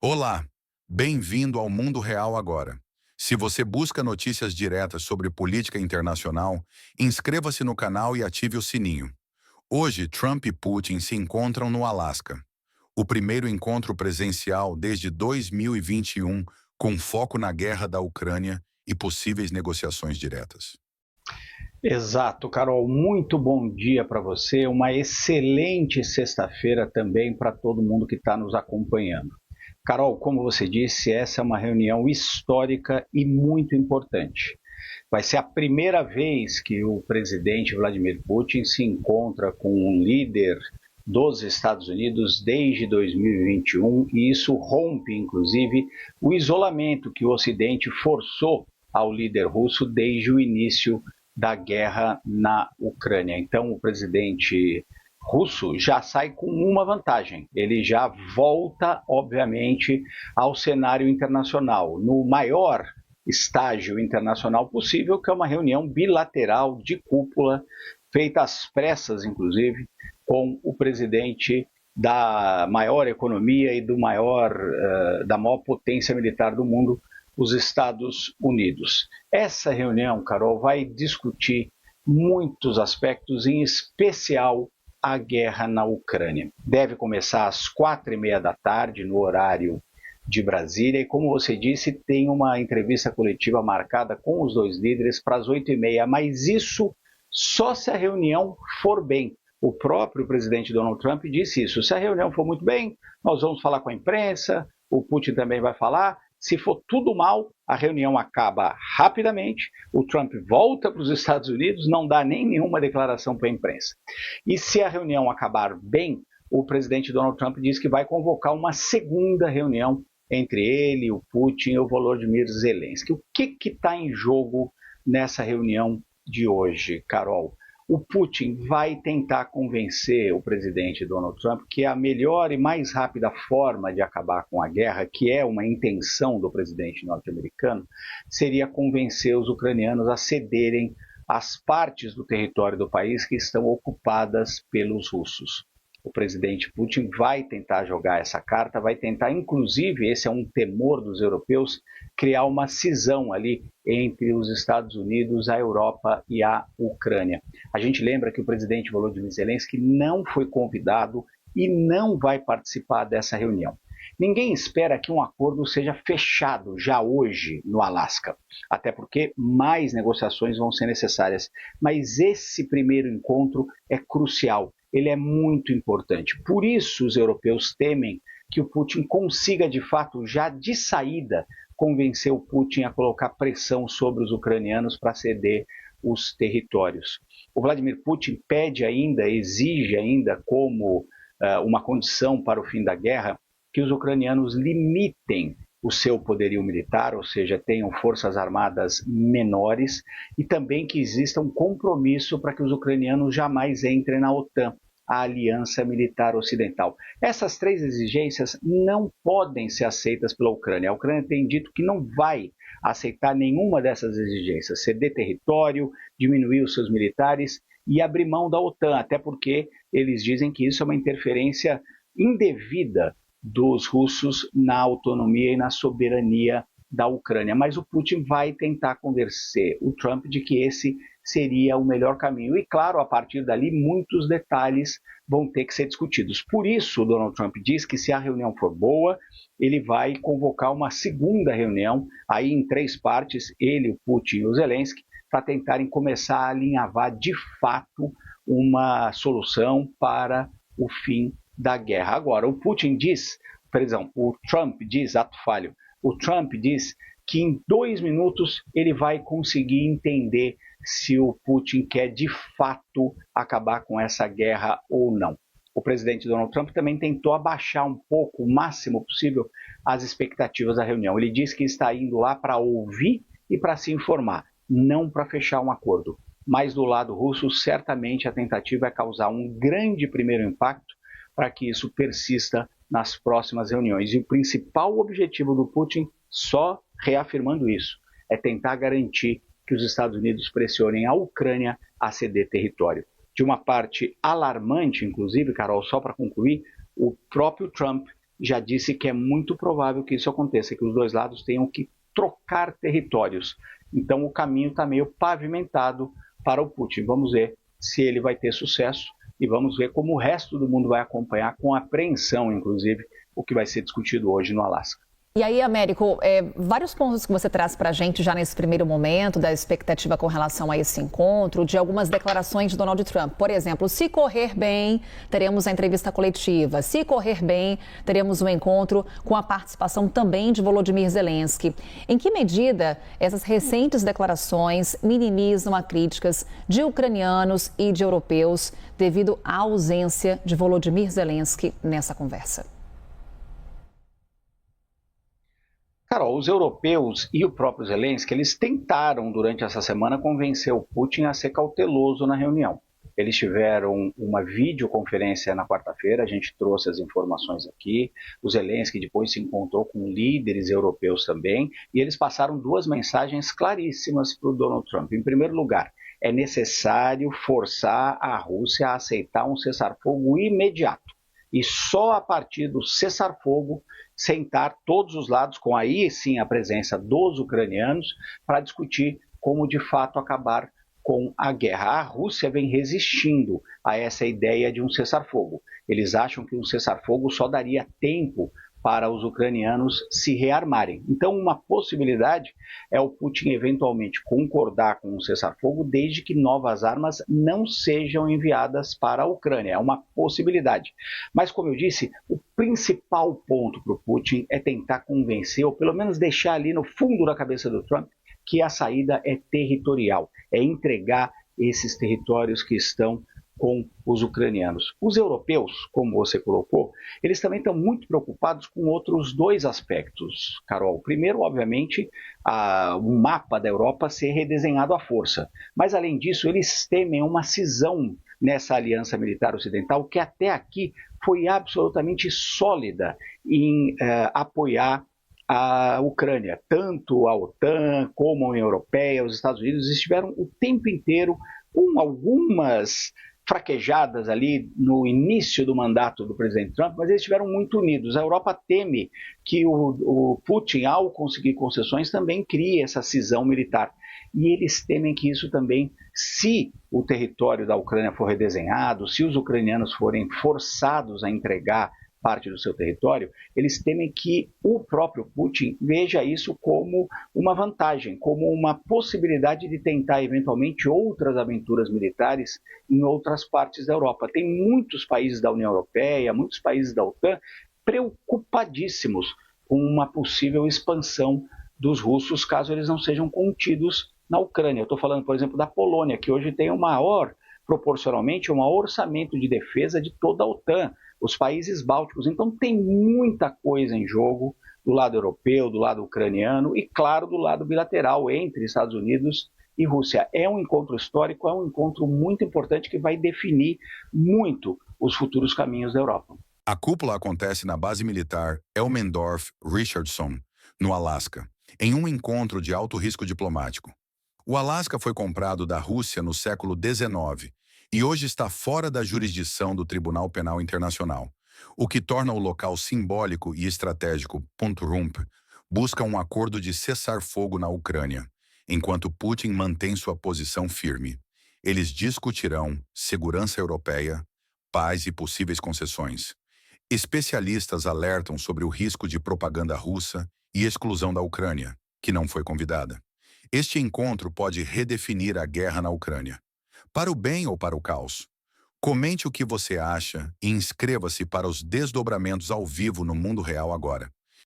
Olá, bem-vindo ao Mundo Real agora. Se você busca notícias diretas sobre política internacional, inscreva-se no canal e ative o sininho. Hoje, Trump e Putin se encontram no Alasca. O primeiro encontro presencial desde 2021, com foco na guerra da Ucrânia e possíveis negociações diretas. Exato, Carol. Muito bom dia para você. Uma excelente sexta-feira também para todo mundo que está nos acompanhando. Carol, como você disse, essa é uma reunião histórica e muito importante. Vai ser a primeira vez que o presidente Vladimir Putin se encontra com um líder dos Estados Unidos desde 2021 e isso rompe, inclusive, o isolamento que o Ocidente forçou ao líder russo desde o início da guerra na Ucrânia. Então, o presidente russo já sai com uma vantagem. Ele já volta, obviamente, ao cenário internacional, no maior estágio internacional possível, que é uma reunião bilateral de cúpula, feita às pressas, inclusive, com o presidente da maior economia e da maior potência militar do mundo, os Estados Unidos. Essa reunião, Carol, vai discutir muitos aspectos, em especial a guerra na Ucrânia. Deve começar às 4:30 da tarde, no horário de Brasília, e como você disse, tem uma entrevista coletiva marcada com os dois líderes para as 8:30, mas isso só se a reunião for bem. O próprio presidente Donald Trump disse isso. Se a reunião for muito bem, nós vamos falar com a imprensa, o Putin também vai falar. Se for tudo mal, a reunião acaba rapidamente, o Trump volta para os Estados Unidos, não dá nem nenhuma declaração para a imprensa. E se a reunião acabar bem, o presidente Donald Trump diz que vai convocar uma segunda reunião entre ele, o Putin e o Volodymyr Zelensky. O que está em jogo nessa reunião de hoje, Carol? O Putin vai tentar convencer o presidente Donald Trump que a melhor e mais rápida forma de acabar com a guerra, que é uma intenção do presidente norte-americano, seria convencer os ucranianos a cederem as partes do território do país que estão ocupadas pelos russos. O presidente Putin vai tentar jogar essa carta, vai tentar, inclusive, esse é um temor dos europeus, criar uma cisão ali entre os Estados Unidos, a Europa e a Ucrânia. A gente lembra que o presidente Volodymyr Zelensky não foi convidado e não vai participar dessa reunião. Ninguém espera que um acordo seja fechado já hoje no Alasca, até porque mais negociações vão ser necessárias. Mas esse primeiro encontro é crucial, ele é muito importante. Por isso os europeus temem que o Putin consiga, de fato, já de saída, convencer o Putin a colocar pressão sobre os ucranianos para ceder os territórios. O Vladimir Putin pede ainda, exige ainda como uma condição para o fim da guerra, que os ucranianos limitem o seu poderio militar, ou seja, tenham forças armadas menores, e também que exista um compromisso para que os ucranianos jamais entrem na OTAN, a Aliança Militar Ocidental. Essas três exigências não podem ser aceitas pela Ucrânia. A Ucrânia tem dito que não vai aceitar nenhuma dessas exigências, ceder território, diminuir os seus militares e abrir mão da OTAN, até porque eles dizem que isso é uma interferência indevida dos russos na autonomia e na soberania da Ucrânia. Mas o Putin vai tentar convencer o Trump de que esse seria o melhor caminho. E, claro, a partir dali, muitos detalhes vão ter que ser discutidos. Por isso, o Donald Trump diz que se a reunião for boa, ele vai convocar uma segunda reunião, aí em três partes, ele, o Putin e o Zelensky, para tentarem começar a alinhavar de fato uma solução para o fim da guerra. Agora, o Putin diz, perdão, o Trump diz, ato falho, o Trump diz que em 2 minutos ele vai conseguir entender se o Putin quer de fato acabar com essa guerra ou não. O presidente Donald Trump também tentou abaixar um pouco, o máximo possível, as expectativas da reunião. Ele diz que está indo lá para ouvir e para se informar, não para fechar um acordo. Mas do lado russo, certamente a tentativa é causar um grande primeiro impacto para que isso persista nas próximas reuniões. E o principal objetivo do Putin, só reafirmando isso, é tentar garantir que os Estados Unidos pressionem a Ucrânia a ceder território. De uma parte alarmante, inclusive, Carol, só para concluir, o próprio Trump já disse que é muito provável que isso aconteça, que os dois lados tenham que trocar territórios. Então o caminho está meio pavimentado para o Putin. Vamos ver se ele vai ter sucesso e vamos ver como o resto do mundo vai acompanhar com apreensão, inclusive, o que vai ser discutido hoje no Alasca. E aí, Américo, vários pontos que você traz para a gente já nesse primeiro momento, da expectativa com relação a esse encontro, de algumas declarações de Donald Trump. Por exemplo, se correr bem, teremos a entrevista coletiva. Se correr bem, teremos um encontro com a participação também de Volodymyr Zelensky. Em que medida essas recentes declarações minimizam as críticas de ucranianos e de europeus devido à ausência de Volodymyr Zelensky nessa conversa? Carol, os europeus e o próprio Zelensky, eles tentaram durante essa semana convencer o Putin a ser cauteloso na reunião. Eles tiveram uma videoconferência na quarta-feira, a gente trouxe as informações aqui. O Zelensky depois se encontrou com líderes europeus também, e eles passaram duas mensagens claríssimas para o Donald Trump. Em primeiro lugar, é necessário forçar a Rússia a aceitar um cessar-fogo imediato. E só a partir do cessar-fogo sentar todos os lados, com aí sim a presença dos ucranianos, para discutir como de fato acabar com a guerra. A Rússia vem resistindo a essa ideia de um cessar-fogo. Eles acham que um cessar-fogo só daria tempo para os ucranianos se rearmarem. Então, uma possibilidade é o Putin eventualmente concordar com um cessar-fogo desde que novas armas não sejam enviadas para a Ucrânia. É uma possibilidade. Mas, como eu disse, o principal ponto para o Putin é tentar convencer, ou pelo menos deixar ali no fundo da cabeça do Trump, que a saída é territorial, é entregar esses territórios que estão com os ucranianos. Os europeus, como você colocou, eles também estão muito preocupados com outros dois aspectos, Carol. Primeiro, obviamente, o mapa da Europa ser redesenhado à força. Mas, além disso, eles temem uma cisão nessa aliança militar ocidental que até aqui foi absolutamente sólida em apoiar a Ucrânia. Tanto a OTAN como a União Europeia, os Estados Unidos estiveram o tempo inteiro com algumas fraquejadas ali no início do mandato do presidente Trump, mas eles estiveram muito unidos. A Europa teme que o Putin, ao conseguir concessões, também crie essa cisão militar. E eles temem que isso também, se o território da Ucrânia for redesenhado, se os ucranianos forem forçados a entregar parte do seu território, eles temem que o próprio Putin veja isso como uma vantagem, como uma possibilidade de tentar eventualmente outras aventuras militares em outras partes da Europa. Tem muitos países da União Europeia, muitos países da OTAN preocupadíssimos com uma possível expansão dos russos caso eles não sejam contidos na Ucrânia. Eu estou falando, por exemplo, da Polônia, que hoje tem proporcionalmente, o maior orçamento de defesa de toda a OTAN. Os países bálticos. Então tem muita coisa em jogo do lado europeu, do lado ucraniano e, claro, do lado bilateral entre Estados Unidos e Rússia. É um encontro histórico, é um encontro muito importante que vai definir muito os futuros caminhos da Europa. A cúpula acontece na base militar Elmendorf-Richardson, no Alasca, em um encontro de alto risco diplomático. O Alasca foi comprado da Rússia no século XIX e hoje está fora da jurisdição do Tribunal Penal Internacional, o que torna o local simbólico e estratégico. Trump busca um acordo de cessar-fogo na Ucrânia, enquanto Putin mantém sua posição firme. Eles discutirão segurança europeia, paz e possíveis concessões. Especialistas alertam sobre o risco de propaganda russa e exclusão da Ucrânia, que não foi convidada. Este encontro pode redefinir a guerra na Ucrânia. Para o bem ou para o caos? Comente o que você acha e inscreva-se para os desdobramentos ao vivo no Mundo Real agora.